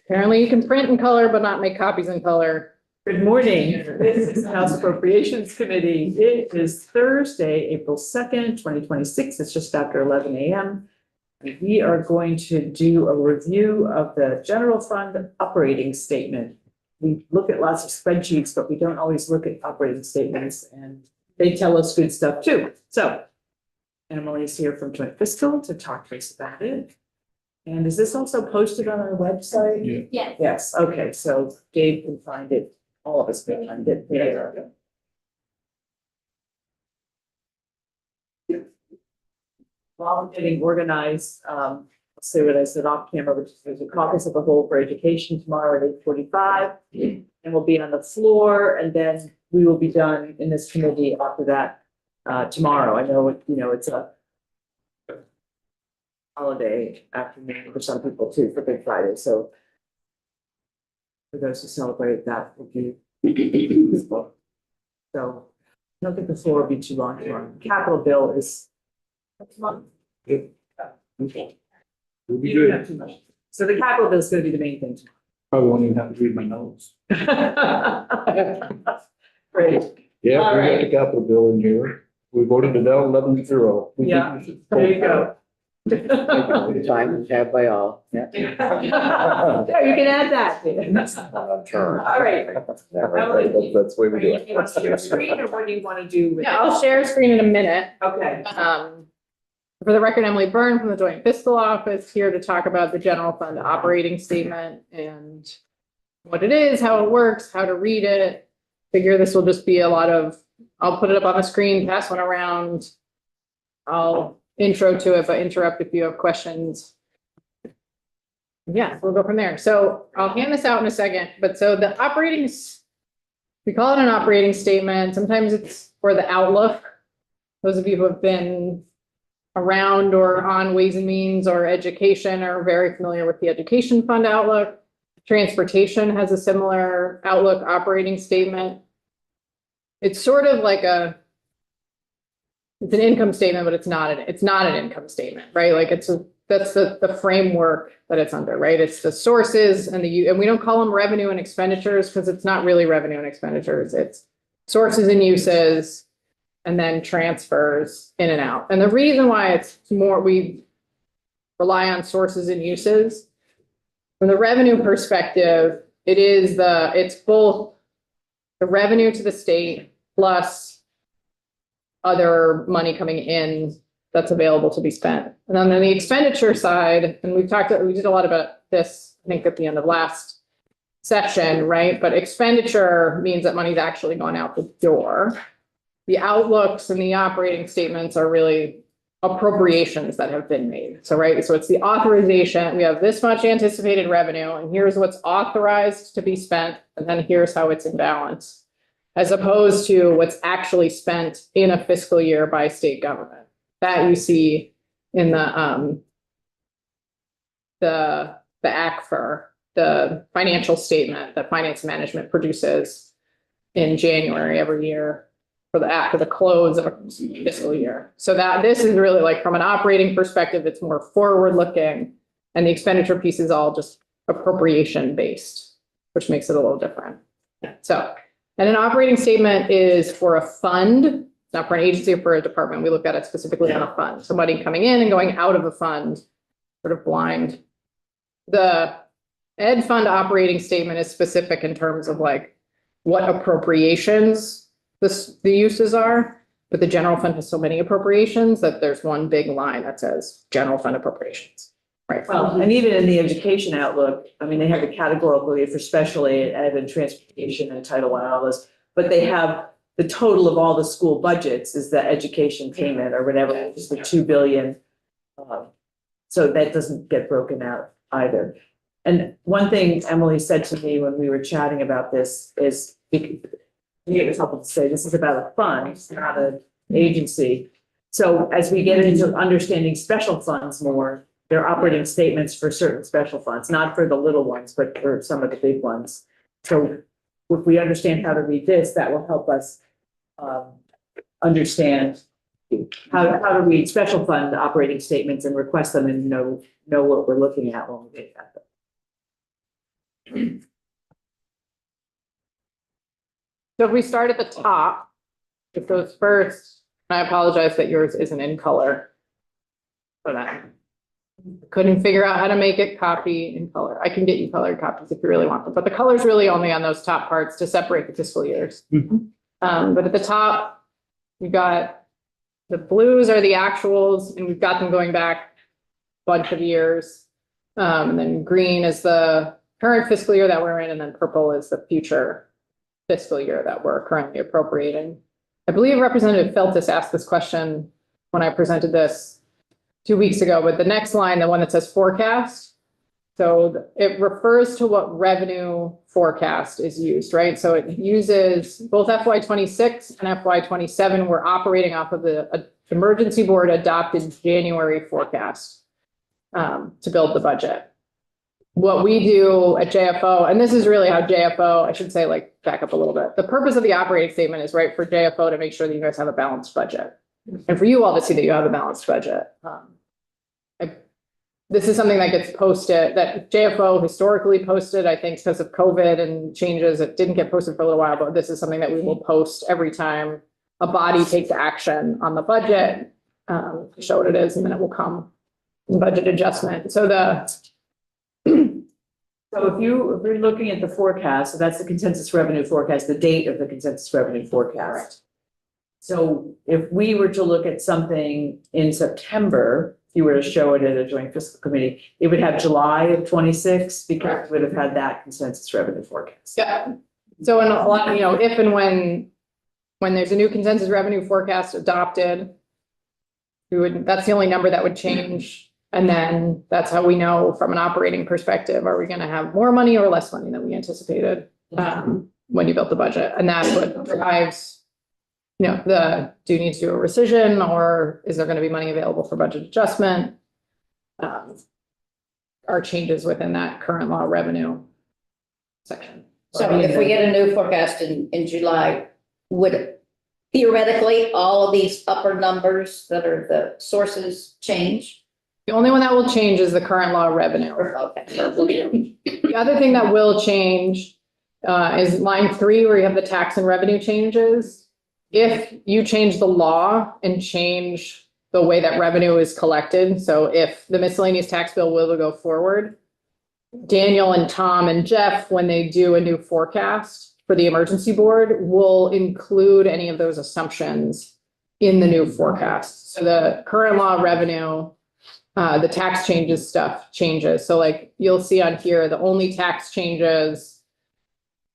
Apparently you can print in color, but not make copies in color. Good morning. This is the House Appropriations Committee. It is Thursday, April 2nd, 2026. It's just after 11 a.m. We are going to do a review of the general fund operating statement. We look at lots of spreadsheets, but we don't always look at operating statements, and they tell us good stuff too. So Emily's here from Joint Fiscal to talk to us about it. And is this also posted on our website? Yeah. Yes. Yes, okay, so Dave can find it, all of us can find it there. While I'm getting organized, I'll say what I said off camera, which is there's a caucus of the whole for education tomorrow at 8:45. And we'll be on the floor, and then we will be done in this committee after that tomorrow. I know, it's a holiday afternoon for some people too, for Good Friday, so for those who celebrate that will be useful. So I don't think the floor will be too long tomorrow. Capital bill is next month. We'll be You don't have good. too much. So the capital bill is going to be the main thing Probably won't even have to read my notes. tomorrow. Great. Yeah, All we right. got the capital bill in here. We voted it down 11-0. Yeah, there you go. Time is had by all. Yeah. There, you can add that. All right. That's the way we do Do you want to see your screen, or what do you want to do with it? Yeah, I'll share a screen in a minute. Okay. For the record, Emily Byrne from the Joint Fiscal Office here to talk about the general fund operating statement and what it is, how it works, how to read it. Figure this will just be a lot of, I'll put it up on the screen, pass one around. I'll intro to it, but interrupt if you have questions. Yeah, we'll go from there. So I'll hand this out in a second, but so the we call it an operating statement. Sometimes it's for the outlook. Those of you who have been around or on Ways and Means or education are very familiar with the education fund outlook. Transportation has a similar outlook operating statement. It's sort of like it's an income statement, but it's not an income statement, right? Like that's the framework that it's under, right? It's the sources and and we don't call them revenue and expenditures because it's not really revenue and expenditures. It's sources and uses, and then transfers in and out. And the reason why it's more, we rely on sources and uses. From the revenue perspective, it's both the revenue to the state plus other money coming in that's available to be spent. And then on the expenditure side, and we did a lot about this, I think at the end of last session, right? But expenditure means that money's actually gone out the door. The outlooks and the operating statements are really appropriations that have been made. So, right, so it's the authorization. We have this much anticipated revenue, and here's what's authorized to be spent, and then here's how it's in balance, as opposed to what's actually spent in a fiscal year by state government. That you see in the ACFR, the financial statement that finance management produces in January every year. After the close of a fiscal year. So that this is really like from an operating perspective, it's more forward looking, and the expenditure piece is all just appropriation based, which makes it a little different. So, and an operating statement is for a fund, not for an agency or for a department. We look at it specifically on a fund. So money coming in and going out of a fund, sort of blind. The ed fund operating statement is specific in terms of like what appropriations the uses are, but the general fund has so many appropriations that there's one big line that says general fund appropriations, right? Well, and even in the education outlook, I mean, they have a categorical for special aid, ed and transportation and Title I, all this, but they have the total of all the school budgets is the education payment or whatever, is the 2 billion. So that doesn't get broken out either. And one thing Emily said to me when we were chatting about this is, it was helpful to say this is about a fund, it's not an agency. So as we get into understanding special funds more, they're operating statements for certain special funds, not for the little ones, but for some of the big ones. So if we understand how to read this, that will help us understand how to read special fund operating statements and request them and know what we're looking at when we get at them. So if we start at the top, with those first, I apologize that yours isn't in color. But I couldn't figure out how to make it copy in color. I can get you colored copies if you really want them, but the color's really only on those top parts to separate the fiscal years. But at the top, we've got the blues are the actuals, and we've got them going back a bunch of years. And then green is the current fiscal year that we're in, and then purple is the future fiscal year that we're currently appropriating. I believe Representative Feltus asked this question when I presented this 2 weeks ago, but the next line, the one that says forecast. So it refers to what revenue forecast is used, right? So it uses both FY26 and FY27. We're operating off of the emergency board adopted January forecast to build the budget. What we do at JFO, and this is really how JFO, I should say, like back up a little bit. The purpose of the operating statement is right for JFO to make sure that you guys have a balanced budget. And for you all to see that you have a balanced budget. This is something that gets posted, that JFO historically posted, I think because of COVID and changes, it didn't get posted for a little while, but this is something that we will post every time a body takes action on the budget, to show what it is, and then it will come in budget adjustment. So So if you're looking at the forecast, so that's the consensus revenue forecast, the date of the consensus revenue forecast. So if we were to look at something in September, if you were to show it at a joint fiscal committee, it would have July of 26 because it would have had that consensus revenue forecast. yeah. So in a lot, if and when there's a new consensus revenue forecast adopted, that's the only number that would change. And then that's how we know from an operating perspective, are we going to have more money or less money than we anticipated when you built the budget? And that's what drives, do you need to do a rescission, or is there going to be money available for budget adjustment? Are changes within that current law revenue section. So if we get a new forecast in July, would theoretically all of these upper numbers that are the sources change? The only one that will change is the current law revenue. Okay. The other thing that will change is line 3, where you have the tax and revenue changes. If you change the law and change the way that revenue is collected, so if the miscellaneous tax bill will go forward, Daniel and Tom and Jeff, when they do a new forecast for the emergency board, will include any of those assumptions in the new forecast. So the current law revenue, the tax changes stuff changes. So like you'll see on here, the only tax changes,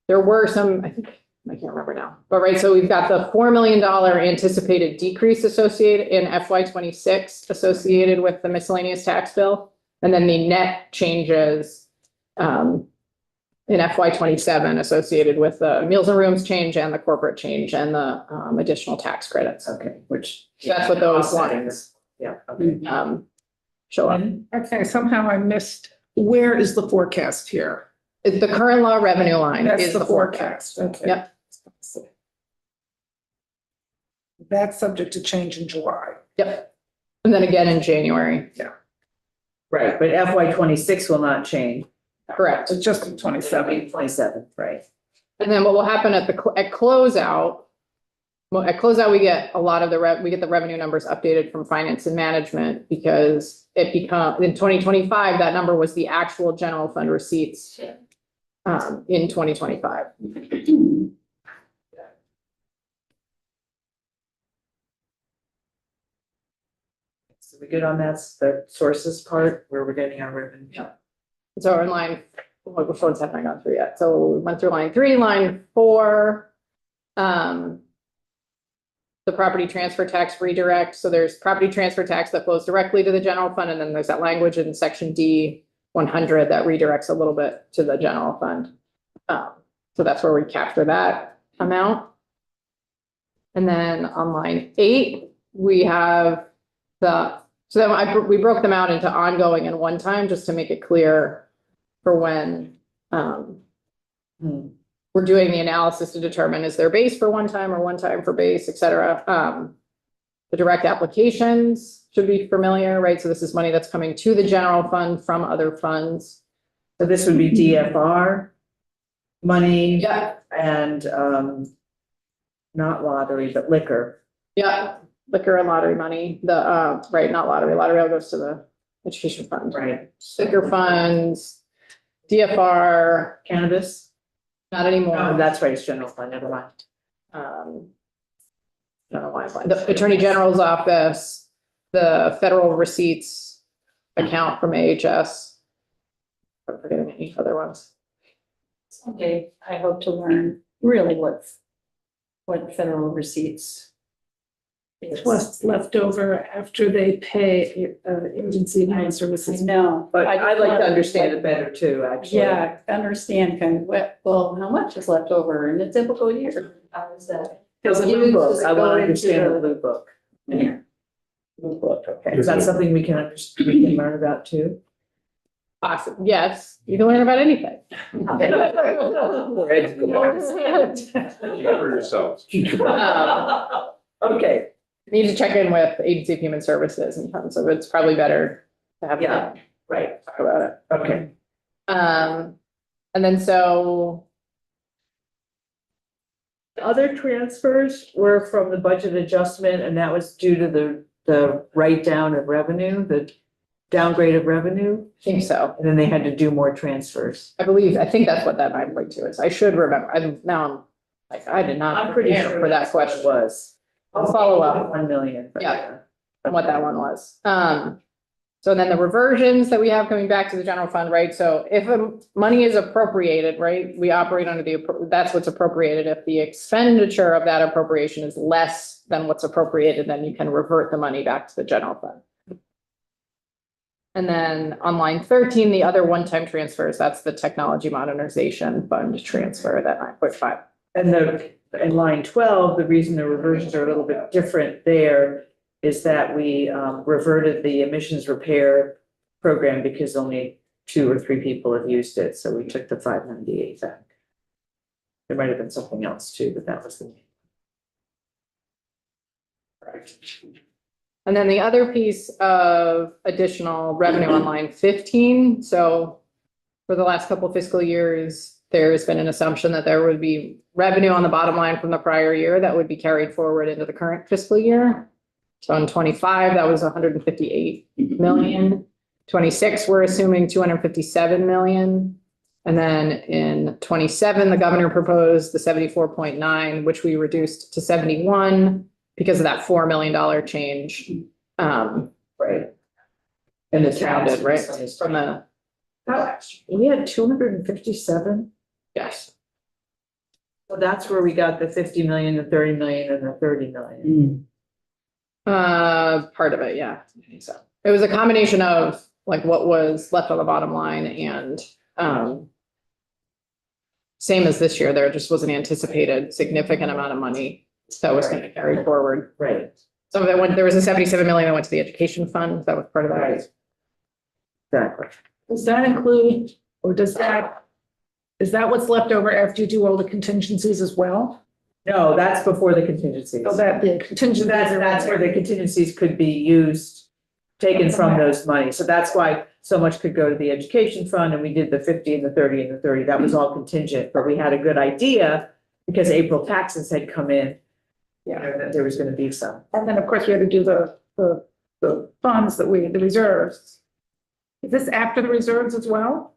there were some, I can't remember now, but right. So we've got the $4 million anticipated decrease associated in FY26 associated with the miscellaneous tax bill. And then the net changes in FY27 associated with the meals and rooms change and the corporate change and the additional tax credits. Okay, which. That's what those lines Yeah. Okay. show up. Okay, somehow I missed, where is the forecast here? The current law revenue line That's is the the forecast. forecast, okay. Yep. That's subject to change in July. Yep. And then again in January. Right, but FY26 will not change. Correct. It's just in 27. 27, right. And then what will happen at closeout? Well, at closeout, we get a lot of we get the revenue numbers updated from finance and management, because in 2025, that number was the actual general fund receipts in 2025. So we good on that, the sources part, where we're getting our revenue? Yeah. So in line, which ones haven't I gone through yet? So we went through line 3, line 4. The property transfer tax redirect. So there's property transfer tax that flows directly to the general fund. And then there's that language in section D 100 that redirects a little bit to the general fund. So that's where we capture that amount. And then on line 8, we have so then we broke them out into ongoing and one time, just to make it clear for when we're doing the analysis to determine, is there base for one time or one time for base, et cetera. The direct applications should be familiar, right? So this is money that's coming to the general fund from other funds. So this would be DFR money Yeah, and, not lottery, but liquor. yeah, liquor and lottery money, right, not lottery, lottery all goes to the education fund. Right. Liquor funds, DFR, Cannabis? not Oh, anymore. that's right, it's general fund, never mind. Um, I don't know why, the Attorney General's office, the federal receipts account from AHS. I'm forgetting any other ones. Someday I hope to learn really what federal receipts is. What's left over after they pay agency and human I services. know. But I just I'd like to wanna- understand it better too, actually. Yeah, understand kind of what, well, how much is left over in a typical year? How is that? Because the blue book, I want to understand the blue book. Yeah. Blue book, okay. Is that something we can learn about too? Awesome, yes, you can learn about anything. We're educated. For yourselves. Okay, Need to check in with Agency of Human Services in terms of it's probably better to have Yeah. them right, talk about it. okay. And then so, Other transfers were from the budget adjustment, and that was due to the write down of revenue, the downgrade of revenue, I think so. and then they had to do more transfers. I think that's what that 9.2 is. I should remember. I'm like, I did not. I'm pretty prepare sure for that that's what it question. was. I'll follow up 1 million. but Yeah. on what that one was. So then the reversions that we have coming back to the general fund, right? So if money is appropriated, right, we operate under that's what's appropriated. If the expenditure of that appropriation is less than what's appropriated, then you can revert the money back to the general fund. And then on line 13, the other one-time transfers, that's the technology modernization fund transfer, that 9.5. And in line 12, the reason the reversions are a little bit different there is that we reverted the emissions repair program because only 2 or 3 people have used it, so we took the 598 back. There might have been something else too, but that was the. Correct. And then the other piece of additional revenue on line 15, so for the last couple of fiscal years, there's been an assumption that there would be revenue on the bottom line from the prior year that would be carried forward into the current fiscal year. So in 25, that was 158 million. 26, we're assuming 257 million. And then in 27, the governor proposed the 74.9, which we reduced to 71 because of that $4 million change. Right. And it's rounded, right? From the, We had 257, yes. so that's where we got the 50 million, the 30 million, and the 30 million. Part of it, yeah. I think so. It was a combination of like what was left on the bottom line and, same as this year, there just was an anticipated significant amount of money that was going to carry forward. Right, Some of it went, there was a 77 million that went to the education fund. That was part of right. that. Exactly. Does that include, or is that what's left over after you do all the contingencies as well? No, that's before the contingencies. So that the contingencies. That's where the contingencies could be used, taken from those monies. So that's why so much could go to the education fund, and we did the 50 and the 30 and the 30. That was all contingent, but we had a good idea because April taxes had come in. You know, that there was gonna be some. And then, of course, we had to do the funds the reserves. Is this after the reserves as well?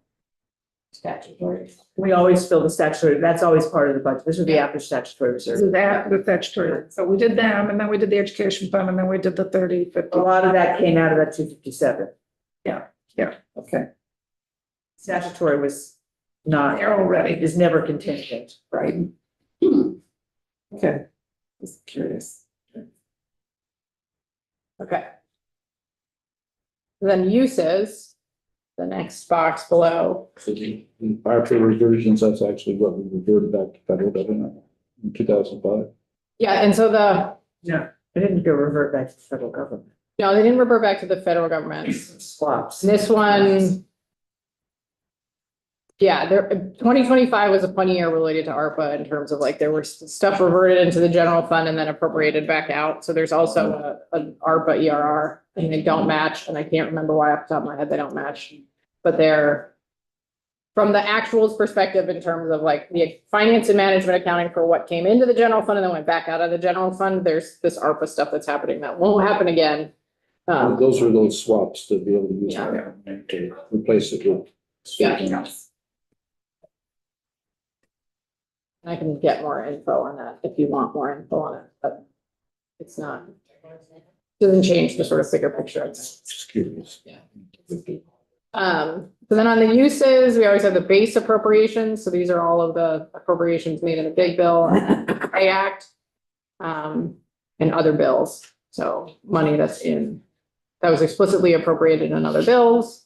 Statutory. We always fill the statutory, that's always part of the budget. This would be after statutory This reserve. is after the statutory. So we did them, and then we did the education fund, and then we did the 30, 50. A lot of that came out of that 257. Okay, Statutory was not, they're already, is never contingent. right? Okay. Just curious. Okay. Then uses, the next box below. After reversions, that's actually what we reverted back to federal government in 2005. Yeah, and so No, it didn't go revert back to the federal government. no, they didn't revert back to the federal government. Swaps. This one. Yeah, 2025 was a funny year related to ARPA in terms of like there was stuff reverted into the general fund and then appropriated back out. So there's also an ARPA ERR and they don't match. And I can't remember why off the top of my head they don't match. But they're from the actuals perspective in terms of like the finance and management accounting for what came into the general fund and then went back out of the general fund, there's this ARPA stuff that's happening that won't happen again. Those are those swaps to be able to use Yeah. that to replace it with. Yeah. I can get more info on that if you want more info on it, but it's not, doesn't change the sort of bigger picture. Just curious. So then on the uses, we always have the base appropriations. So these are all of the appropriations made in the big bill, pay act, and other bills. So money that was explicitly appropriated in other bills.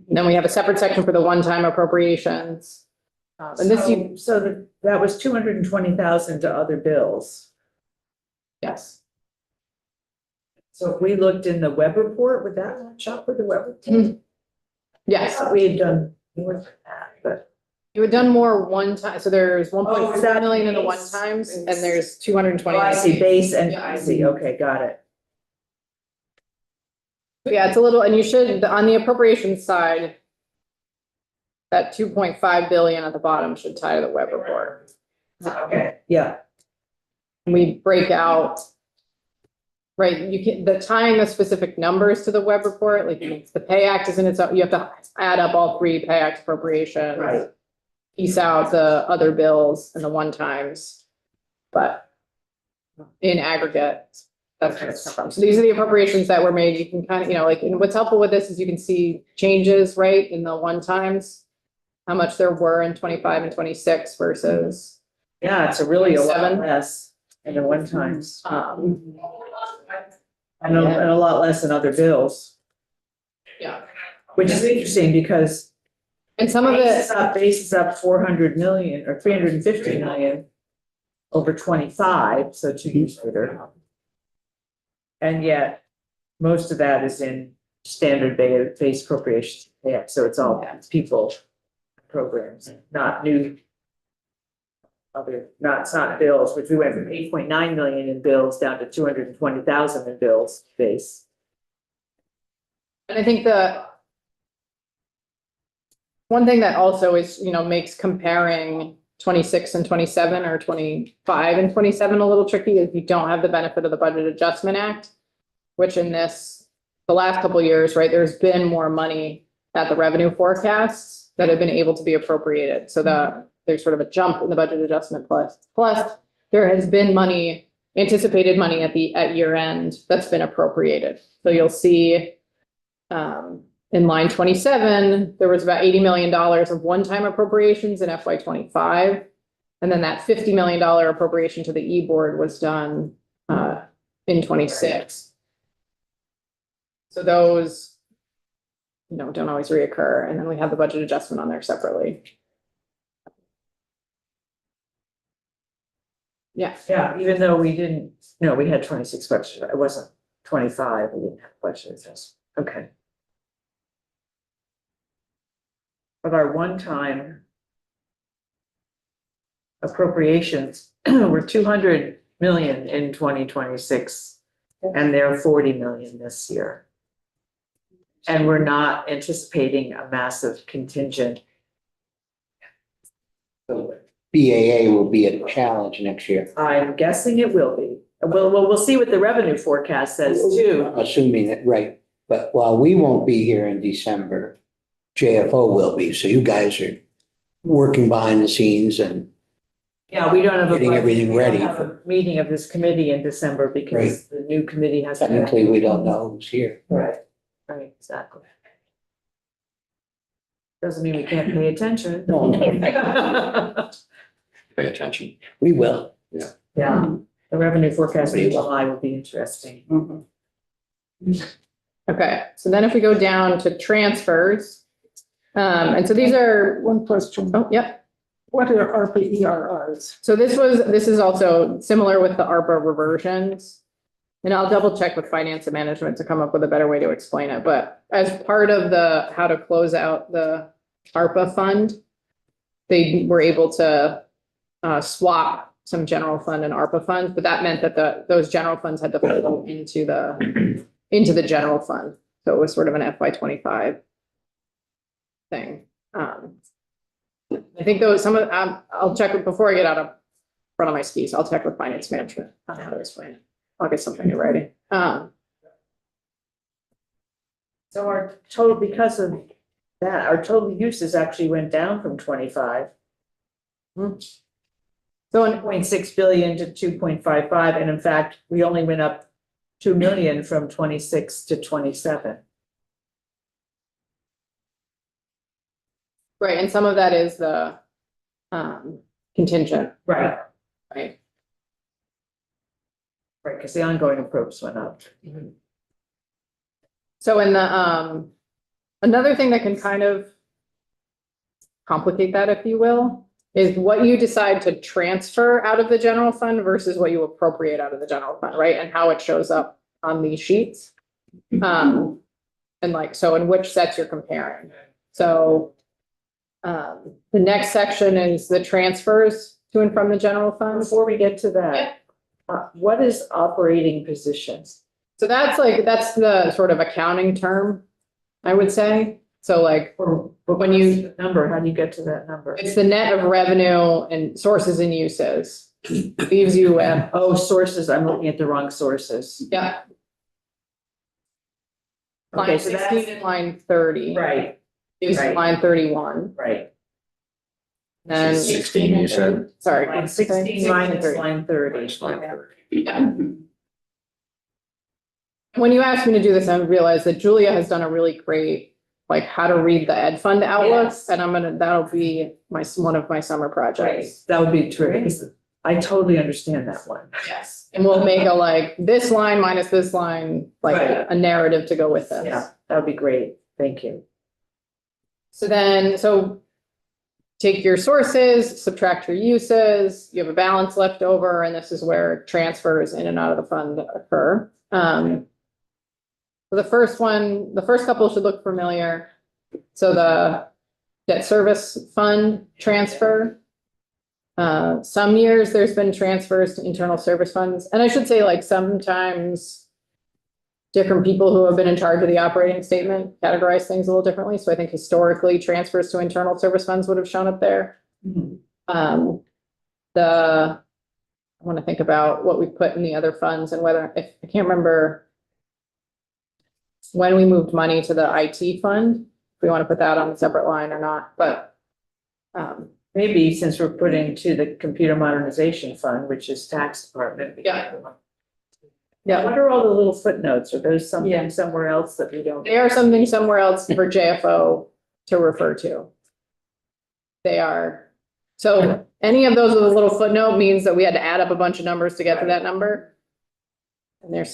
And then we have a separate section for the one-time appropriations. And this, That was 220,000 to other bills. yes. So if we looked in the web report, would that match up with the web report? Yes, We had done more than that, but. you had done more one time. So there's one Oh, point is four that million in the base? one times and there's 220. Oh, I see, base and, Yeah. I see, okay, got it. Yeah, it's a little, and you should, on the appropriations side, that 2.5 billion at the bottom should tie to the web report. Okay, yeah, We break out, right, you can, the tying the specific numbers to the web report, like the pay act is in its own, you have to add up all three pay act appropriations. right. Piece out the other bills and the one times, but in aggregate, that's where it's come from. So these are the appropriations that were made. You can kind of, like, and what's helpful with this is you can see changes, right, in the one times, how much there were in 25 and 26 versus, Yeah, it's a really a lot 27. less in the one times. And a lot less in other bills, yeah. which is interesting because And some of it, base is up 400 million or 350 million over 25, so 2 years later. And yet, most of that is in standard base appropriations. Yeah, so it's all people programs, not new. It's not bills, which we went from 8.9 million in bills down to 220,000 in bills base. and I think the one thing that also is, makes comparing 26 and 27 or 25 and 27 a little tricky is you don't have the benefit of the Budget Adjustment Act, which in the last couple of years, right, there's been more money at the revenue forecasts that have been able to be appropriated. So there's sort of a jump in the budget adjustment plus there has been money, anticipated money at year end that's been appropriated. So you'll see in line 27, there was about $80 million of one-time appropriations in FY 25. And then that $50 million appropriation to the E-board was done in 26. So those, don't always reoccur. And then we have the budget adjustment on there separately. Yeah. Yeah, even though we didn't, no, we had 26 budget, it wasn't 25, we didn't have budget adjustment. Okay. But our one-time appropriations were 200 million in 2026, and they're 40 million this year. And we're not anticipating a massive contingent. BAA will be a challenge next year, I'm guessing it will be. We'll see what the revenue forecast says too. assuming that, right. But while we won't be here in December, JFO will be. So you guys are working behind the scenes and Yeah, we don't have Getting everything we don't ready have a meeting of this committee in December because the new committee has. technically we don't know who's here. Right, right, exactly. Doesn't mean we can't pay attention. No. Pay attention. We will. Yeah, the revenue forecast in July will be interesting. Okay, so then if we go down to transfers, and so these are, One question. oh, yep. What are ARPA ERRs? So this is also similar with the ARPA reversions. And I'll double check with finance and management to come up with a better way to explain it. But as part of the, how to close out the ARPA fund, they were able to swap some general fund and ARPA funds, but that meant that those general funds had to flow into the general fund. So it was sort of an FY 25 thing. I think those, some of, I'll check with, before I get out of front of my skis, I'll check with finance management on how to explain it. I'll get something in writing. So our total, because of that, our total uses actually went down from 25. So in 0.6 billion to 2.55, and in fact, we only went up 2 million from 26 to 27. right, and some of that is the contingent, Right. right? Right, because the ongoing approach went up. So in the, another thing that can kind of complicate that, if you will, is what you decide to transfer out of the general fund versus what you appropriate out of the general fund, right? And how it shows up on these sheets. And like, so in which sets you're comparing. So the next section is the transfers to and from the general fund. Before we get to that, what is operating positions? So that's like, that's the sort of accounting term, I would say. So like, But when you- what's the number, how do you get to that number? it's the net of revenue and sources and uses. Leaves you at, Oh, sources, I'm looking at the wrong sources. yeah, Okay, line so 16 that's, and line 30. right, Is right. line 31. right. Then, 16, you said. sorry. Line 16 minus 30. line 30. Yeah. When you asked me to do this, I realized that Julia has done a really great, like, how to read the ed fund outlook. Yes. And that'll be one of my summer projects. That would be terrific. I totally understand that one. Yes. And we'll make a like, this line minus this line, like Right. a narrative to go with this. Yeah, that would be great. Thank you. So then, so take your sources, subtract your uses, you have a balance left over, and this is where transfers in and out of the fund occur. So the first one, the first couple should look familiar. So the debt service fund transfer. Some years there's been transfers to internal service funds, and I should say like sometimes different people who have been in charge of the operating statement categorize things a little differently. So I think historically transfers to internal service funds would have shown up there. I want to think about what we put in the other funds and whether, if I can't remember when we moved money to the IT fund, if we want to put that on a separate line or not, but Maybe since we're putting to the computer modernization fund, which is tax department. Yeah. What are all the little footnotes? Are those Yeah. something somewhere else that we don't? they are something somewhere else for JFO to refer to. They are. So any of those with a little footnote means that we had to add up a bunch of numbers to get to that number. And that's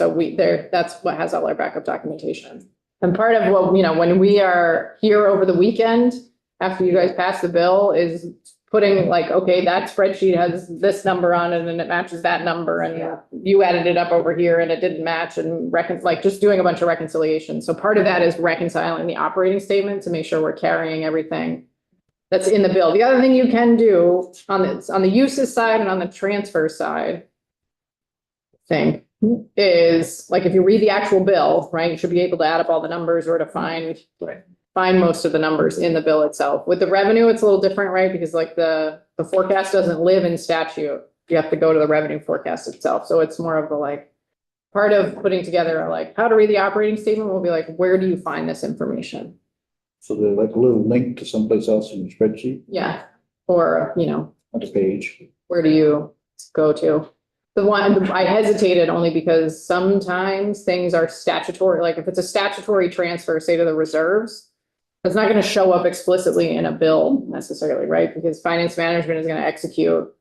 what has all our backup documentation. And part of what, when we are here over the weekend, after you guys pass the bill, is putting like, okay, that spreadsheet has this number on it and it matches that number, and you added it up over here and it didn't match, and like just doing a bunch of reconciliation. So part of that is reconciling the operating statement to make sure we're carrying everything that's in the bill. The other thing you can do on the uses side and on the transfer side, I think, is like if you read the actual bill, right, you should be able to add up all the numbers or to find most of the numbers in the bill itself. With the revenue, it's a little different, right? Because like the forecast doesn't live in statute. You have to go to the revenue forecast itself. So it's more of the like, part of putting together like how to read the operating statement will be like, where do you find this information? So they're like a little link to someplace else in the spreadsheet Yeah. Or, on the page. where do you go to? The one, I hesitated only because sometimes things are statutory, like if it's a statutory transfer, say to the reserves, it's not going to show up explicitly in a bill necessarily, right? Because finance management is going to execute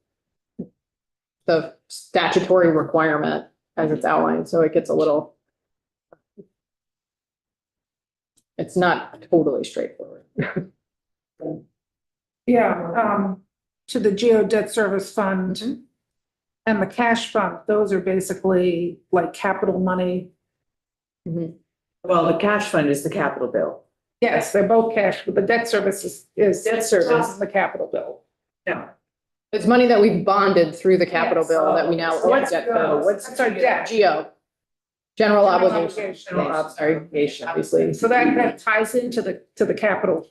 the statutory requirement as it's outlined. So it gets a little, it's not totally straightforward. Yeah, to the geo debt service fund and the cash fund, those are basically like capital money. Well, the cash fund is the capital bill. Yes, they're both cash, but the debt service is Debt service. the capital bill. Yeah. It's money that we've bonded through the capital Yes. bill that we now owe What's, debt for. what's our debt? Geo. General obligation. obligation. Sorry, obviously. So that ties into the capital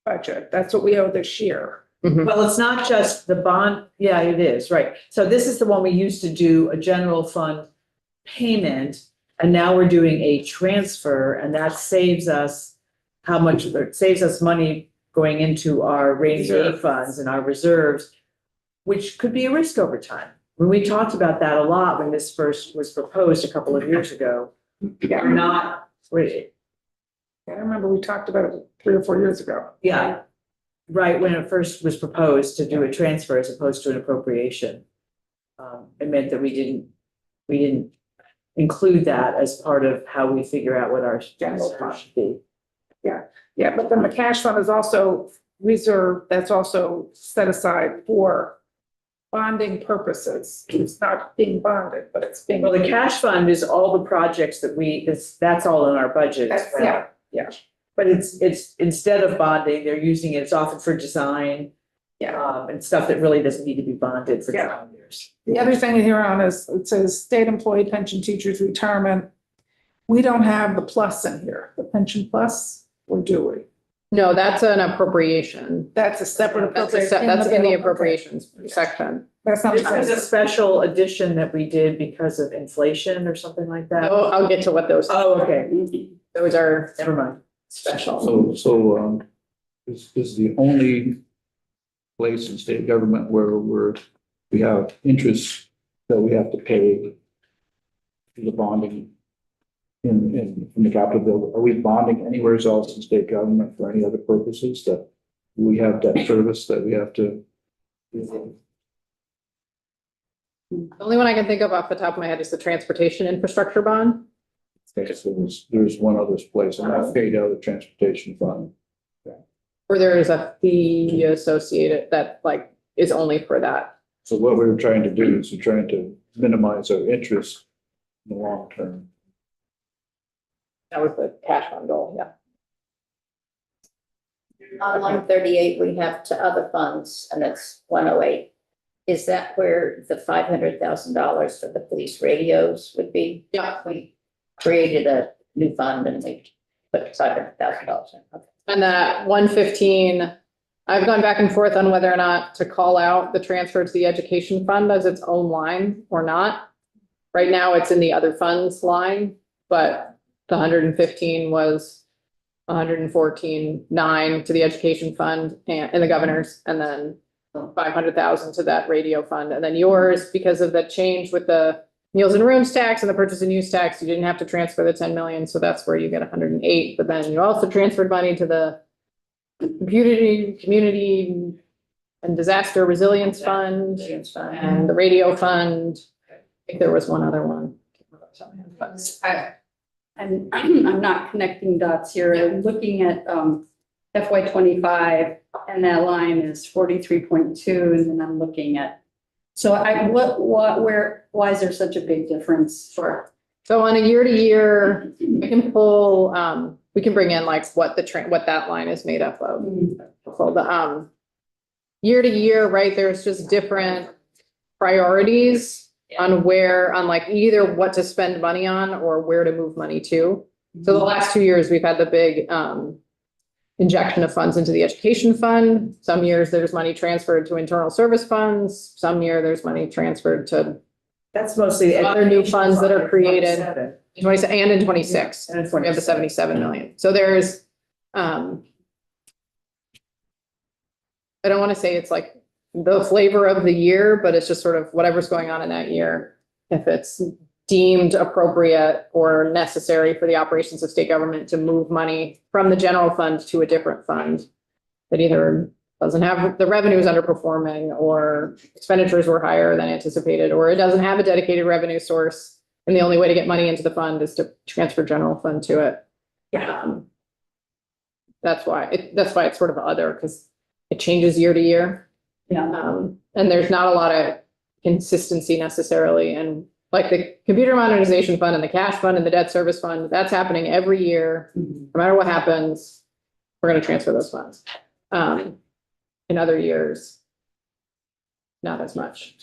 budget. That's what we owe this year. Mhm. Well, it's not just the bond, yeah, it is, right. So this is the one we used to do a general fund payment, and now we're doing a transfer, and that saves us how much, it saves us money going into our rainy day Reserve. funds and our reserves, which could be a risk over time. When we talked about that a lot when this first was proposed a couple of years ago, Yeah, we're not, I remember we talked about it 3 or 4 years ago. yeah, right, when it first was proposed to do a transfer as opposed to an appropriation. It meant that we didn't include that as part of how we figure out what our general fund should be. Yeah, but then the cash fund is also reserved, that's also set aside for bonding purposes. It's not being bonded, but it's being. Well, the cash fund is all the projects that that's all in our budget. That's- yeah. But it's instead of bonding, they're using it, it's often for design. And stuff that really doesn't need to be bonded for Yeah. 20 years. The other thing here on is, it says state employee pension teachers retirement. We don't have the plus in here, the pension plus, or do we? No, that's an appropriation. That's a separate That's appropriation. that's in the bill. appropriations section. That's not. This is a special addition that we did because of inflation or something like that. I'll get to what those, Oh, okay, those are never mind. special. So, this is the only place in state government where we have interest that we have to pay for the bonding in the capital bill. Are we bonding anywhere else in state government for any other purposes that we have debt service that we have to? The only one I can think of off the top of my head is the transportation infrastructure bond. Okay, so there's one other place, and that's paid out of the transportation fund. Or there is a fee associated that like is only for that. So what we were trying to do is we're trying to minimize our interest in the long term. That was the cash fund goal, yeah. On line 38, we have to other funds, and it's 108. Is that where the $500,000 for the police radios would be? Yeah. We created a new fund and we put $500,000 in. Okay. And that 115, I've gone back and forth on whether or not to call out the transfer to the education fund as its own line or not. Right now, it's in the other funds line, but the 115 was 114.9 to the education fund and the governor's, and then 500,000 to that radio fund. And then yours, because of the change with the meals and rooms tax and the purchase and use tax, you didn't have to transfer the 10 million. So that's where you get 108. But then you also transferred money to the community and disaster resilience fund and the radio fund. I think there was one other one. And I'm not connecting dots here. I'm looking at FY 25 and that line is 43.2, and then I'm looking at. So why is there such a big difference? Sure. So on a year to year, we can pull, we can bring in like what what that line is made up of. So the, year to year, right, there's just different priorities on where, on like either what to spend money on or where to move money to. So the last 2 years, we've had the big, injection of funds into the education fund. Some years there's money transferred to internal service funds. Some year there's money transferred to That's mostly. other new funds that are created. 27. 26 and in 26, And in we have the 27. 77 million. So there's, I don't want to say it's like the flavor of the year, but it's just sort of whatever's going on in that year. If it's deemed appropriate or necessary for the operations of state government to move money from the general fund to a different fund that either doesn't have, the revenue is underperforming or expenditures were higher than anticipated, or it doesn't have a dedicated revenue source. And the only way to get money into the fund is to transfer general fund to it. That's why it's sort of other, because it changes year to year. And there's not a lot of consistency necessarily. And like the computer modernization fund and the cash fund and the debt service fund, that's happening every year. No matter what happens, we're going to transfer those funds. In other years, not as much.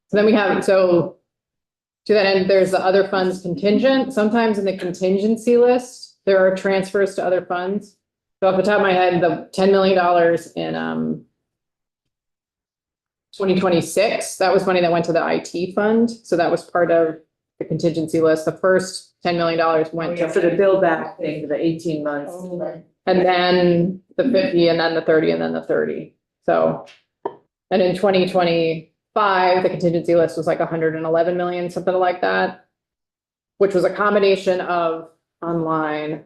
So then we have, so to that end, there's the other funds contingent. Sometimes in the contingency list, there are transfers to other funds. So off the top of my head, the $10 million in 2026, that was money that went to the IT fund. So that was part of the contingency list. The first $10 million went For the to, build back thing, for the 18 months. and then the 50, and then the 30, and then the 30. So, and in 2025, the contingency list was like 111 million, something like that, which was a combination of on line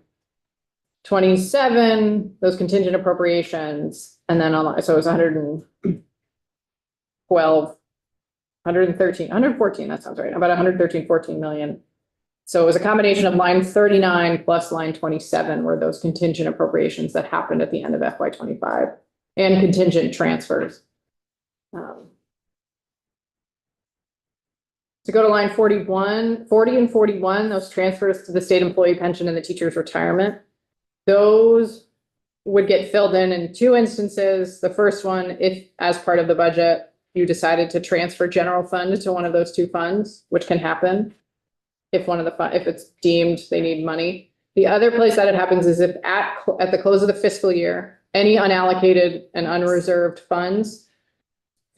27, those contingent appropriations, and then on, so it was 112, 113, 114, that sounds right, about 113, 14 million. So it was a combination of line 39 plus line 27 were those contingent appropriations that happened at the end of FY 25 and contingent transfers. To go to line 41, 40 and 41, those transfers to the state employee pension and the teacher's retirement, those would get filled in two instances. The first one, if as part of the budget, you decided to transfer general fund to one of those two funds, which can happen if one of the if it's deemed they need money. The other place that it happens is if at the close of the fiscal year, any unallocated and unreserved funds,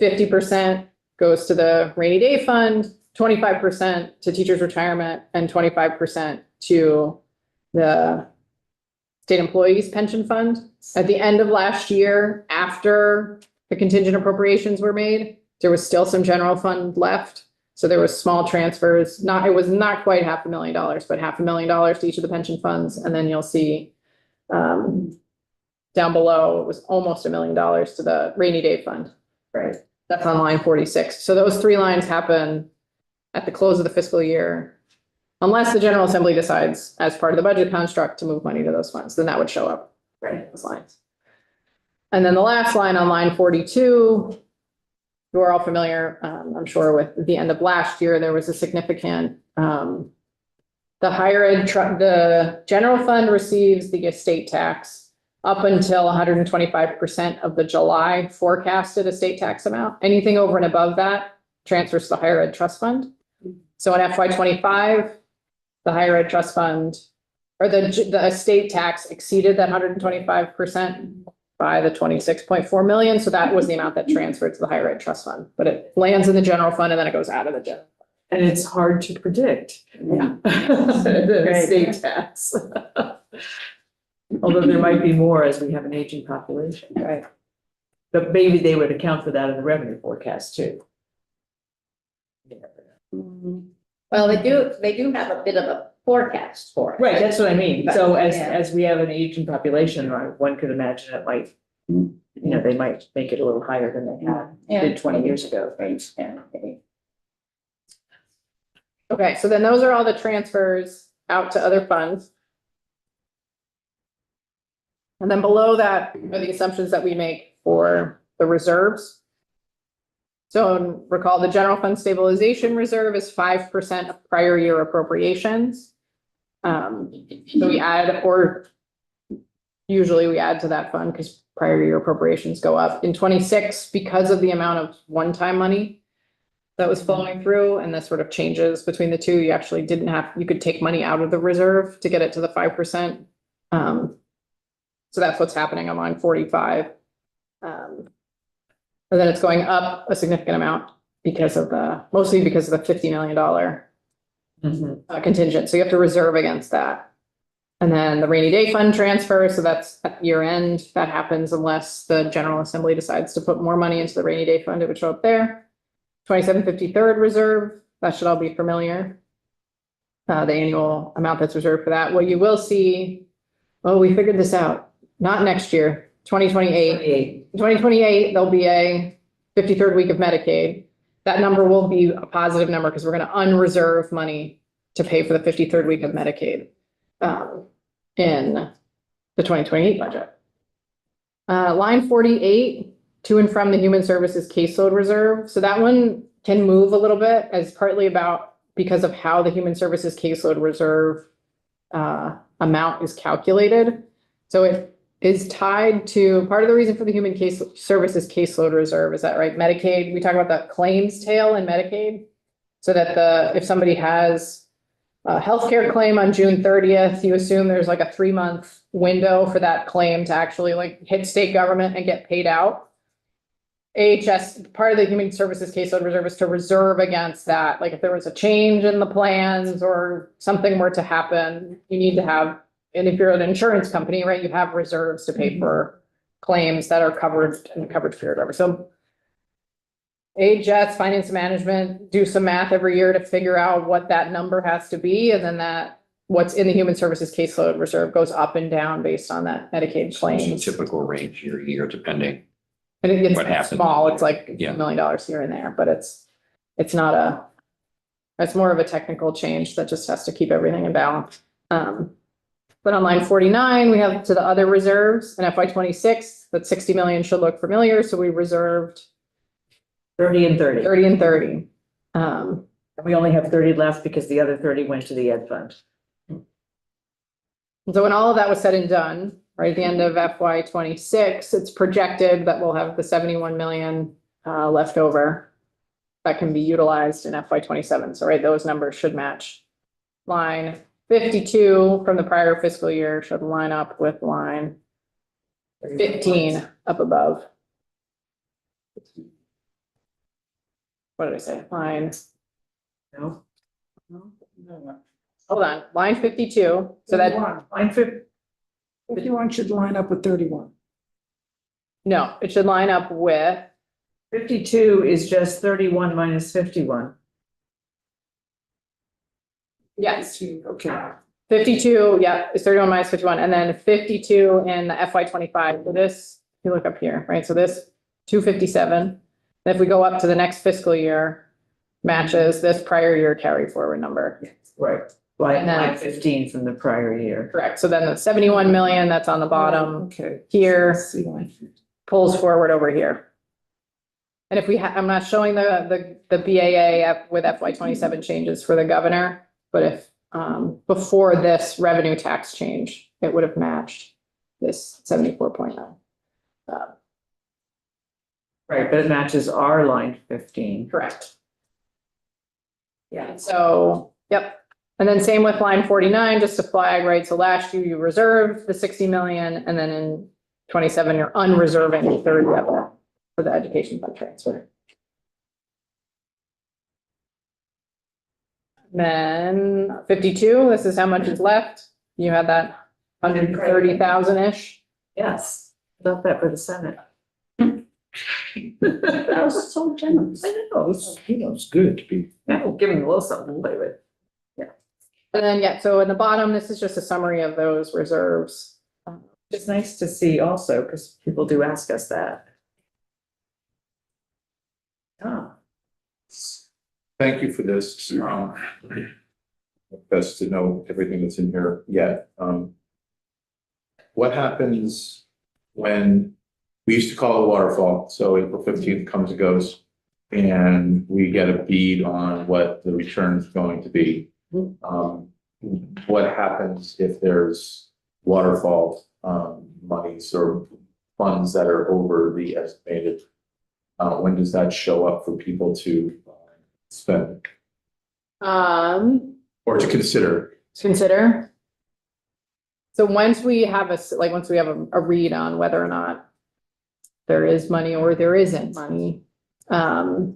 50% goes to the rainy day fund, 25% to teachers' retirement, and 25% to the state employees pension fund. At the end of last year, after the contingent appropriations were made, there was still some general fund left. So there was small transfers, it was not quite $500,000, but $500,000 to each of the pension funds. And then you'll see down below, it was almost $1 million to the rainy day fund. Right. That's on line 46. So those three lines happen at the close of the fiscal year, unless the General Assembly decides as part of the budget construct to move money to those funds, then that would show up right in those lines. And then the last line on line 42, you are all familiar, I'm sure, with the end of last year, there was a significant, the higher ed, the general fund receives the estate tax up until 125% of the July forecasted estate tax amount. Anything over and above that transfers to the higher ed trust fund. So in FY 25, the higher ed trust fund, or the estate tax exceeded that 125% by the 26.4 million. So that was the amount that transferred to the higher ed trust fund, but it lands in the general fund and then it goes out of the general. And it's hard to predict. Yeah. The estate tax. Although there might be more as we have an aging population. Right. But maybe they would account for that in the revenue forecast too. Well, they do have a bit of a forecast for it. Right, that's what I mean. So Yeah. as we have an aging population, one could imagine it might, they might make it a little higher than they did 20 years ago. Okay, so then those are all the transfers out to other funds. And then below that are the assumptions that we make for the reserves. So recall the general fund stabilization reserve is 5% of prior year appropriations. So we add, or usually we add to that fund because prior year appropriations go up. In 26, because of the amount of one-time money that was flowing through, and this sort of changes between the two, you actually didn't have, you could take money out of the reserve to get it to the 5%. So that's what's happening on line 45. And then it's going up a significant amount because of mostly because of the $50 million contingent. So you have to reserve against that. And then the rainy day fund transfer. So that's at year end. That happens unless the General Assembly decides to put more money into the rainy day fund. It would show up there. 2753rd reserve. That should all be familiar. The annual amount that's reserved for that. What you will see, oh, we figured this out. Not next year, 2028. 2028, there'll be a 53rd week of Medicaid. That number will be a positive number because we're going to unreserve money to pay for the 53rd week of Medicaid in the 2028 budget. Line 48, to and from the Human Services Caseload Reserve. So that one can move a little bit as partly about because of how the Human Services Caseload Reserve amount is calculated. So it is tied to, part of the reason for the Human Services Caseload Reserve is that, right, Medicaid, we talk about the claims tail in Medicaid. So that if somebody has a healthcare claim on June 30th, you assume there's like a 3-month window for that claim to actually like hit state government and get paid out. AHS, part of the human services caseload reserve is to reserve against that. Like if there was a change in the plans or something were to happen, you need to have, and if you're an insurance company, right, you have reserves to pay for claims that are covered in the coverage period, whatever. So AHS, finance and management, do some math every year to figure out what that number has to be. And then that, what's in the human services caseload reserve goes up and down based on that Medicaid It's a claims. typical range year to year, depending. And it What gets happens? small, it's like Yeah. $1 million here and there, but it's not a, it's more of a technical change that just has to keep everything in balance. But on line 49, we have to the other reserves in FY 26, that 60 million should look familiar, so we reserved 30 and 30. 30 and 30. We only have 30 left because the other 30 went to the ed fund. So when all of that was said and done, right at the end of FY 26, it's projected that we'll have the 71 million left over that can be utilized in FY 27. So right, those numbers should match. Line 52 from the prior fiscal year should line up with line 15 up above. What did I say? Line, No? hold on, line 52. So that, 31. Line 50, 51 should line up with 31. no, it should line up with, 52 is just 31 minus 51. yes, Okay. 52, yeah, it's 31 minus 51, and then 52 in the FY 25. So this, if you look up here, right? So this 257. If we go up to the next fiscal year, matches this prior year carry forward number. Right. Line And then- line 15 from the prior year. Correct. So then the 71 million that's on the bottom Okay. here See, pulls forward over here. And if we I'm not showing the BAA with FY 27 changes for the governor, but if before this revenue tax change, it would have matched this 74.9. Right, but it matches our line 15. Correct. Yeah, so, yep. And then same with line 49, just to flag, right? So last year you reserved the 60 million, and then in 27, you're unreserving the third of it for the education fund transfer. Then 52, this is how much is left. You had that 130,000-ish. Yes, love that for the Senate. That was so generous. I know, it's, It's good to be. giving a little something to play with. And then, yeah, so in the bottom, this is just a summary of those reserves. It's nice to see also, because people do ask us that. Ah, Thank you for this. Best to know everything that's in here yet. What happens when, we used to call it a waterfall, so April 15th comes and goes, and we get a bead on what the return is going to be. What happens if there's waterfall monies or funds that are over the estimated? When does that show up for people to spend or to consider? Consider. So once we have once we have a read on whether or not there is money or there isn't money, the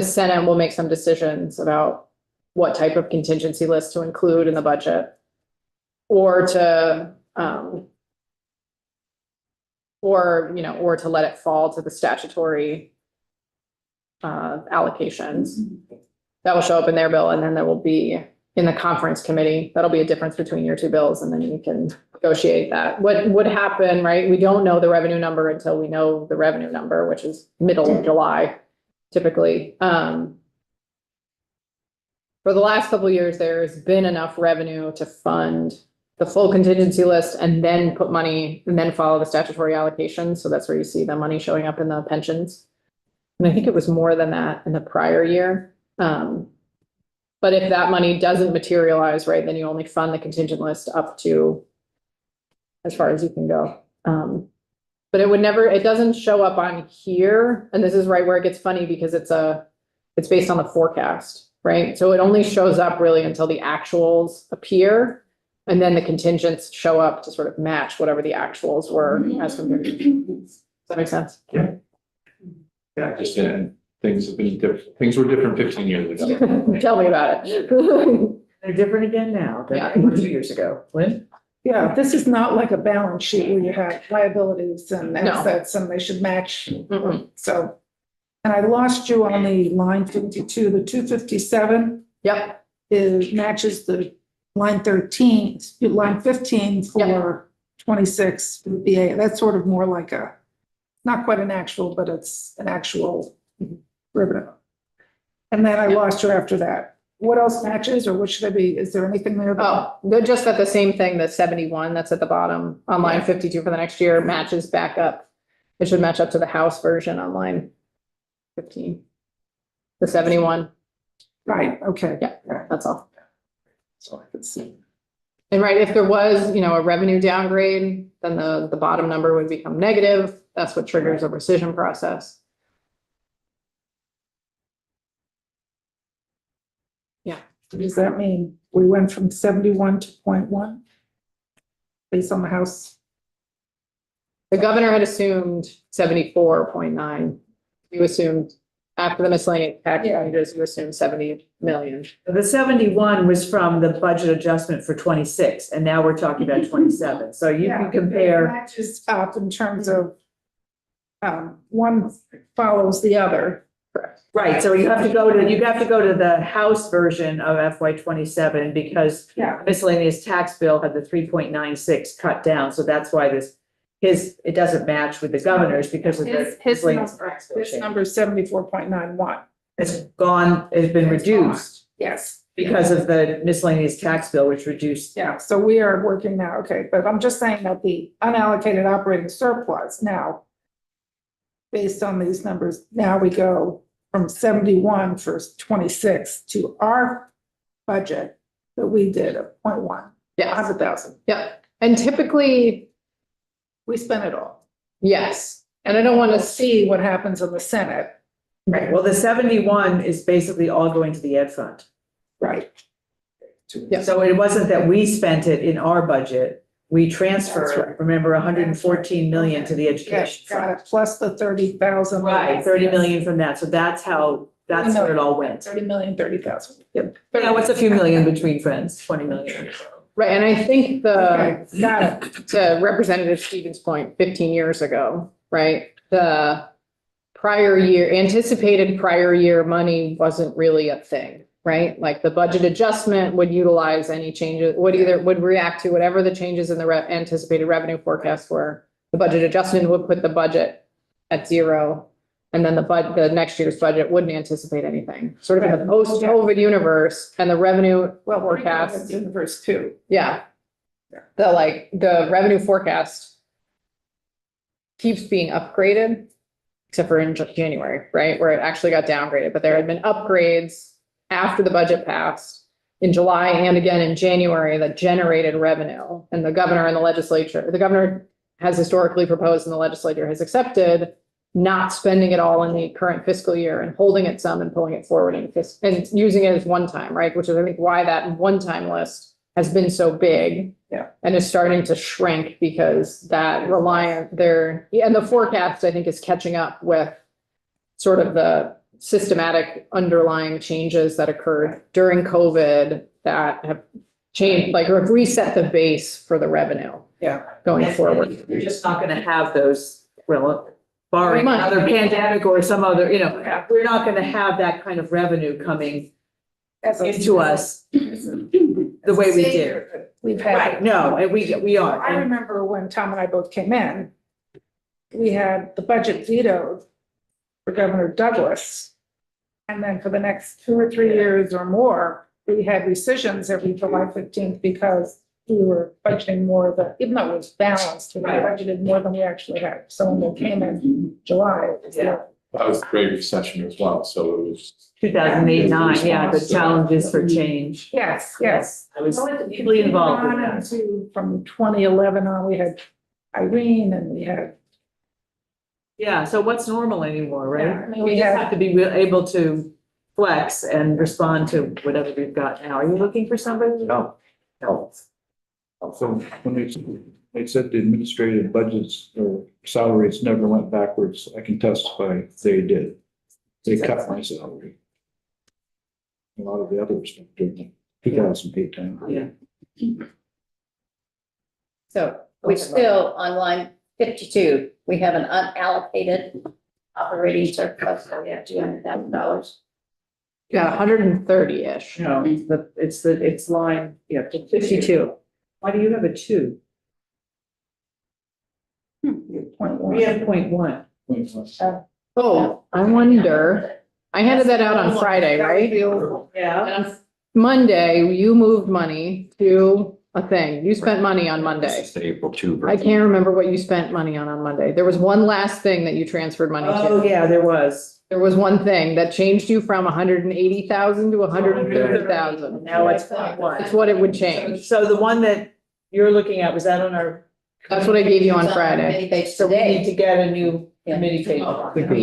Senate will make some decisions about what type of contingency list to include in the budget, or to, or to let it fall to the statutory allocations. That will show up in their bill, and then there will be in the conference committee, that'll be a difference between your two bills, and then you can negotiate that. What would happen, right? We don't know the revenue number until we know the revenue number, which is middle of July, typically. For the last couple of years, there's been enough revenue to fund the full contingency list and then put money and then follow the statutory allocation. So that's where you see the money showing up in the pensions. And I think it was more than that in the prior year. But if that money doesn't materialize, right, then you only fund the contingent list up to as far as you can go. But it doesn't show up on here. And this is right where it gets funny, because it's based on the forecast, right? So it only shows up really until the actuals appear. And then the contingents show up to sort of match whatever the actuals were as compared to. Does that make sense? Yeah. Yeah, just, things have been different, things were different 15 years ago. Tell me about it. They're different again now than Yeah. they were 2 years ago. Lynn? Yeah, this is not like a balance sheet where you have liabilities and No. assets and they should match. Mm-mm. So, and I lost you on the line 52, the 257 Yep, matches the line 13, line 15 for 26 BA. That's sort of more like a, not quite an actual, but it's an actual revenue. And then I lost you after that. What else matches, or what should I be, is there anything there? oh, they're just at the same thing, the 71 that's at the bottom on line 52 for the next year matches back up. It should match up to the House version on line 15. The 71, Right, okay. Yeah. that's all. So I could see. And right, if there was, a revenue downgrade, then the bottom number would become negative. That's what triggers a rescission process. Does that mean we went from 71 to 0.1? Based on the House? The governor had assumed 74.9. You assumed after the miscellaneous tax changes, you assumed 70 million. The 71 was from the budget adjustment for 26, and now we're talking about 27. So you can It compare, matches up in terms of, one follows the other. Correct. right, so you have to go to the House version of FY 27 because Yeah. miscellaneous tax bill had the 3.96 cut down, so that's why it doesn't match with the governor's because of the His miscellaneous number, tax bill his change. number is 74.91. It's gone, it's been It's gone. reduced Yes. because of the miscellaneous tax bill, which reduced. Yeah, so we are working now, okay, but I'm just saying that the unallocated operating surplus now, based on these numbers, now we go from 71 for 26 to our budget that we did of 0.1, Yes, 100,000. yep. And typically, We spent it all. yes. And I don't want We'll to see what happens in the Senate. Right, well, the 71 is basically all going to the ed fund. Right. Yeah. So it wasn't that we spent it in our budget, we That's transferred, right. remember, 114 million to the education Got fund. it, plus the 30,000. Right, 30 million from that, so that's where it all went. 30 million, 30,000. Yep. Yeah, what's a few million between friends, 20 million. right, and I think Okay, got it. to Representative Stevens' point, 15 years ago, right? The anticipated prior year money wasn't really a thing, right? Like the budget adjustment would utilize any changes, would react to whatever the changes in the anticipated revenue forecast were. The budget adjustment would put the budget at 0. And then the next year's budget wouldn't anticipate anything, sort of in the post-COVID universe and the revenue forecast. Universe too. Yeah. The revenue forecast keeps being upgraded, except for in January, right? Where it actually got downgraded, but there had been upgrades after the budget passed in July and again in January that generated revenue. And the governor and the governor has historically proposed and the legislature has accepted not spending it all in the current fiscal year and holding it some and pulling it forward and using it as one time, right? Which is, I think, why that one-time list has been so big. Yeah. And is starting to shrink because that and the forecast, I think, is catching up with sort of the systematic underlying changes that occurred during COVID that have changed, like have reset the base for the revenue. Yeah. Going forward. You're just not gonna have those, barring Pretty much. another pandemic or some other, we're not gonna have that kind of revenue coming into us the way we did. We've had. Right, no, and we are. I remember when Tom and I both came in, we had the budget vetoed for Governor Douglas. And then for the next 2 or 3 years or more, we had rescissions every July 15th because we were budgeting more than, even though it was balanced, we budgeted more than we actually had. So when they came in July, it was Yeah. That was the Great Recession as well, so it was. 2008, 9, yeah, the challenges for change. Yes, yes. I was deeply involved in that. From 2011 on, we had Irene and we had. Yeah, so what's normal anymore, right? Yeah, I mean, We we just had- have to be able to flex and respond to whatever we've got now. Are you looking for somebody? No. No. So when we they said the administrative budgets or salaries never went backwards. I can testify they did. They cut my salary. A lot of the others during the 2008 time. Yeah. So we still, on line 52, we have an unallocated operating surplus, so we have $200,000. Yeah, 130-ish. No, it's line, yeah, 52. Why do you have a 2? We have 0.1. Oh, I wonder, I handed that out on Friday, right? Yeah. And on Monday, you moved money to a thing. You spent money on This Monday. is the April 2. I can't remember what you spent money on Monday. There was one last thing that you transferred money Oh, to. yeah, there was. There was one thing that changed you from 180,000 to 130,000. Now it's 0.1. That's what it would change. So the one that you're looking at, was that on our? That's what I gave you on Friday. Committee page So we need today. to get a new committee page. I think it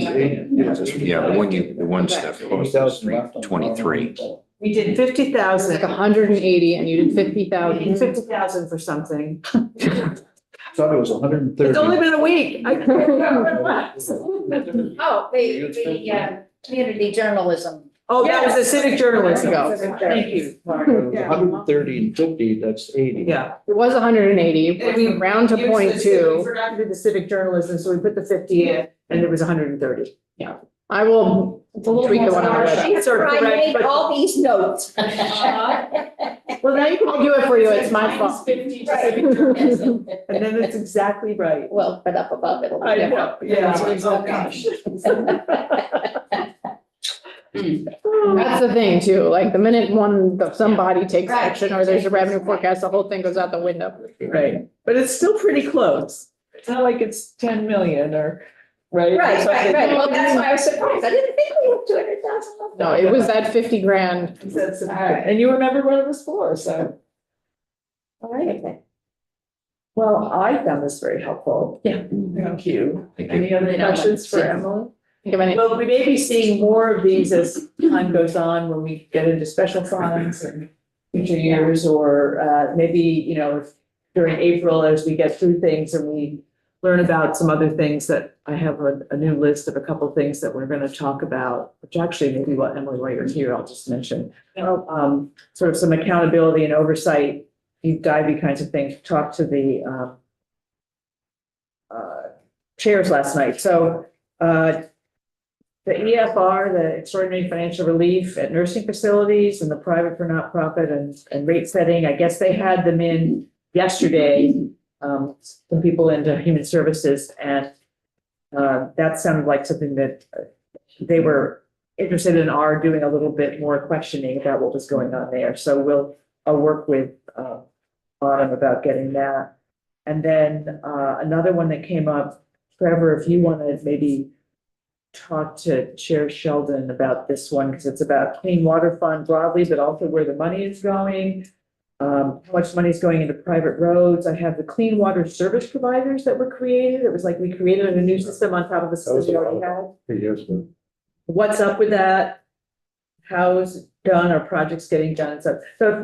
was 80. Yeah, the one step was 323. We did Like 50,000. 180 and you did We 50,000. did 50,000 for something. Thought it was 130. It's only been a week. I can't remember what. Oh, the community journalism. Oh, that was the civic journalism. There you go. Thank you. It was 130 and 50, that's 80. Yeah. It was 180, we round to We .2. forgot to do the civic journalism, so we put the 50 in, and it was 130. I will tweak the one on the website. Sheets are I correct, made but- all these notes. Well, now you I'll do it for you, it's my fault. 50 to civic journalism, and then it's exactly right. Well, but up above it'll be I different. know, yeah. Oh, gosh. That's the thing too, like the minute somebody takes Right. action or there's a revenue forecast, the whole thing goes out the window. Right, but it's still pretty close. It's not like it's 10 million or, right? Right, right, right. Well, that's why I was surprised. I didn't think we had 200,000. No, it was that 50 grand. And you remember what it was for, so. All right, Okay. well, I found this very helpful. Yeah. Thank you. Thank you. Any other questions for Emily? Think of any- Well, we may be seeing more of these as time goes on, when we get into special funds and future years, or maybe, if during April, as we get through things and we learn about some other things, that I have a new list of a couple of things that we're gonna talk about, which actually maybe what Emily, while you're here, I'll just mention. Sort of some accountability and oversight, deep divey kinds of things, talk to the chairs last night. So the EFR, the Extraordinary Financial Relief at nursing facilities, and the private for not-profit and rate setting, I guess they had them in yesterday, some people into human services, and that sounded like something that they were interested in, are doing a little bit more questioning about what was going on there. So I'll work with Autumn about getting that. And then another one that came up, Trevor, if you want to maybe talk to Chair Sheldon about this one, because it's about clean water fund broadly, but also where the money is going. How much money is going into private roads. I have the clean water service providers that were created. It was like we created a new system on top of the system we already had. Yes, What's up with that? How's it done? Are projects getting done? So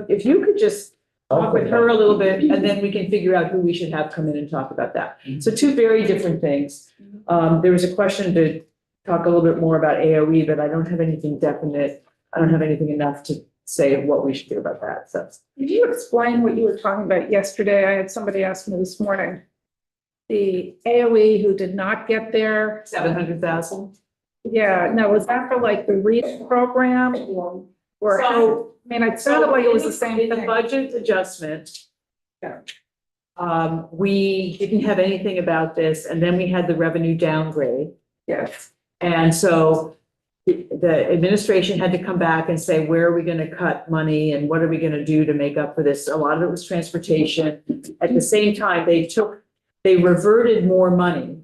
if you could just talk with her a little bit, and then we can figure out who we should have come in and talk about that. So two very different things. There was a question to talk a little bit more about AOE, but I don't have anything definite. I don't have anything enough to say what we should do about that. So Did you explain what you were talking about yesterday? I had somebody ask me this morning. The AOE who did not get there, 700,000. yeah, now was that for like the REAP program or how? So- I mean, it sounded like it was the same In the thing. budget adjustment. Yeah. We didn't have anything about this, and then we had the revenue downgrade. Yes, And so the administration had to come back and say, where are we gonna cut money and what are we gonna do to make up for this? A lot of it was transportation. At the same time, they reverted more money.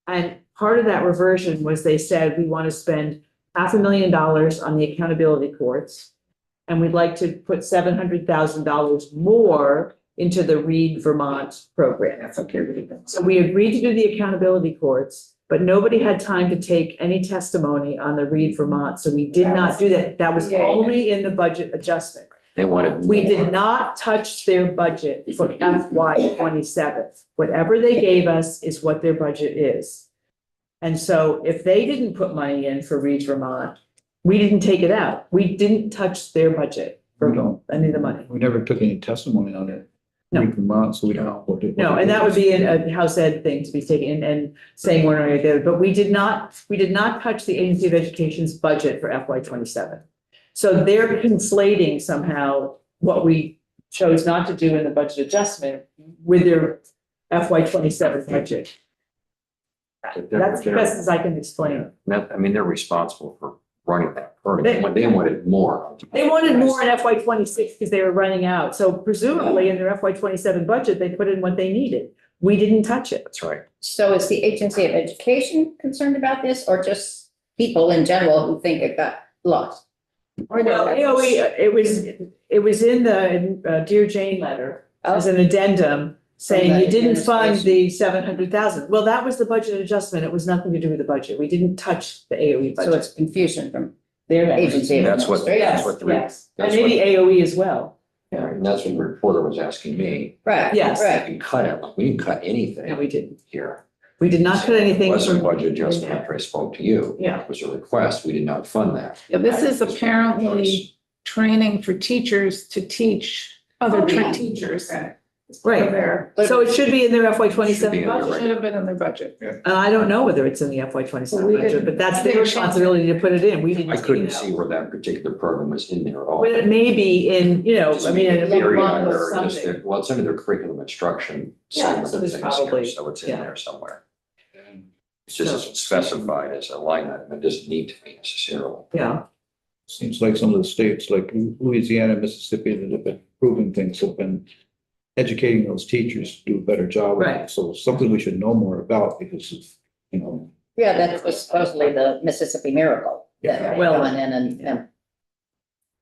And part of that reversion was they said, we want to spend $500,000 on the accountability courts. And we'd like to put $700,000 more into the Read Vermont program. that's okay. So we agreed to do the accountability courts, but nobody had time to take any testimony on the Read Vermont, so we did not do that. That was Yeah. only in the budget adjustment. They wanted. We more. did not touch their budget for FY 27. Whatever they gave us is what their budget is. And so if they didn't put money in for Reach Vermont, we didn't take it out. We didn't touch their budget for No. any of the money. We never took any testimony on it. No. We Vermont, so we don't know what it. No, and that would be a House Ed thing to be taken and saying one or the other, but we did not touch the Agency of Education's budget for FY 27. So they're conflating somehow what we chose not to do in the budget adjustment with their FY 27 budget. That's the best as I can explain. I mean, they're responsible for running that program. They wanted more. They wanted more in FY 26 because they were running out. So presumably in their FY 27 budget, they put in what they needed. We didn't touch it. That's right. So is the Agency of Education concerned about this, or just people in general who think it got lost? Well, AOE, it was in the Dear Jane letter as an addendum saying you didn't fund the 700,000. Well, that was the budget adjustment. It was nothing to do with the budget. We didn't touch the AOE So budget. it's confusion from their agency. of That's what- administration. that's what the- Yes, and that's maybe what- AOE as well. And that's what the reporter was asking me. Right. Yes. Right. We cut it. We didn't cut anything. No, we didn't. Here. We did not cut anything It wasn't a from. budget adjustment after I spoke to you. Yeah. It was a request. We did not fund that. Yeah, this is apparently training for teachers to teach other teachers. Right. There. So it should be in their FY Should 27 be in there, budget. right. Should have been in their budget. And I don't know whether it's in the FY 27 We budget, didn't- but that's they their were changing. responsibility to put it in. We didn't. I take couldn't it out. see where that particular program was in there at all. But it may be in, I mean, in a big Area bundle under or just something. their- Well, it's under their curriculum instruction. Yeah, segment so of there's things here, probably- So it's in yeah. there somewhere. It's just isn't specified as a line item. It doesn't need to be necessarily. Yeah, Seems like some of the states like Louisiana, Mississippi that have been proving things have been educating those teachers to do a better job. Right. So something we should know more about because of, Yeah, that was supposedly the Mississippi Miracle. that Yeah, they well, gone in and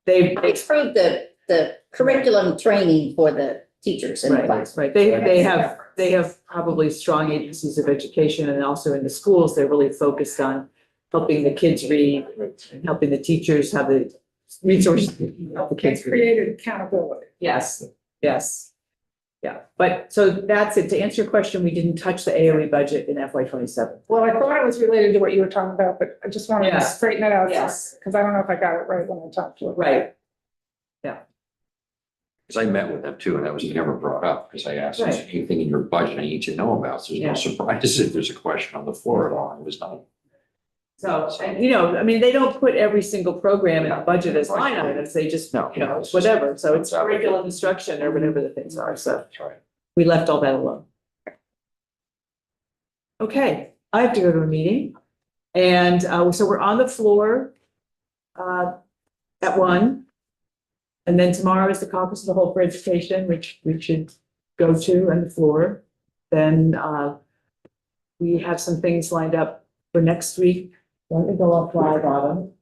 they, improved the curriculum training for the teachers in the right, class. right. They have probably strong agencies of education and also in the schools, they're really focused on helping the kids read and helping the teachers have the resources to help the They kids read. created accountability. Yes, yes. Yeah, but so that's it. To answer your question, we didn't touch the AOE budget in FY 27. Well, I thought it was related to what you were talking about, but I just wanted Yeah. to straighten it out. Yes. Because I don't know if I got it right when I talked to her. Right, Because I met with them too, and that was never brought up, because I asked, is there Right. anything in your budget I need to know about? So there's Yeah. no surprise if there's a question on the floor at all. It was not. so, and I mean, they don't put every single program in the budget as line items. They just, No. it's whatever. So it's curriculum instruction or whatever the things are. So That's right. we left all that alone. Okay, I have to go to a meeting. And so we're on the floor at 1. And then tomorrow is the caucus of the whole for education, which we should go to on the floor. Then we have some things lined up for next week. Let me go up live on them.